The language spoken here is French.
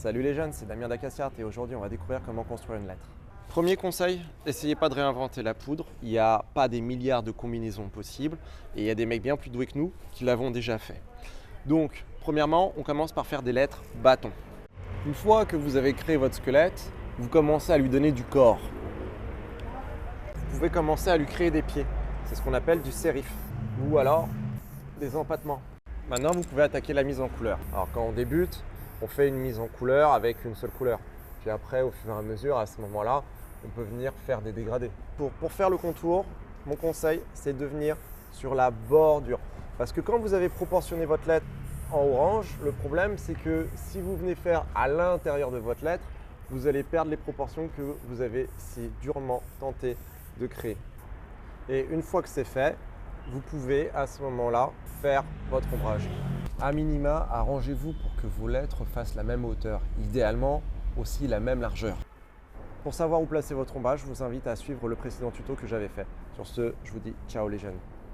Salut les jeunes, c'est Damien d'Acaciart et aujourd'hui on va découvrir comment construire une lettre. Premier conseil, essayez pas de réinventer la poudre, il n'y a pas des milliards de combinaisons possibles et il y a des mecs bien plus doués que nous qui l'avons déjà fait. Donc, premièrement, on commence par faire des lettres bâtons. Une fois que vous avez créé votre squelette, vous commencez à lui donner du corps. Vous pouvez commencer à lui créer des pieds, c'est ce qu'on appelle du sérif ou alors des empattements. Maintenant, vous pouvez attaquer la mise en couleur. Alors quand on débute, on fait une mise en couleur avec une seule couleur. Puis après, au fur et à mesure, à ce moment-là, on peut venir faire des dégradés. Pour faire le contour, mon conseil, c'est de venir sur la bordure. Parce que quand vous avez proportionné votre lettre en orange, le problème, c'est que si vous venez faire à l'intérieur de votre lettre, vous allez perdre les proportions que vous avez si durement tenté de créer. Et une fois que c'est fait, vous pouvez à ce moment-là faire votre ombrage. A minima, arrangez-vous pour que vos lettres fassent la même hauteur, idéalement aussi la même largeur. Pour savoir où placer votre ombrage, je vous invite à suivre le précédent tuto que j'avais fait. Sur ce, je vous dis ciao les jeunes.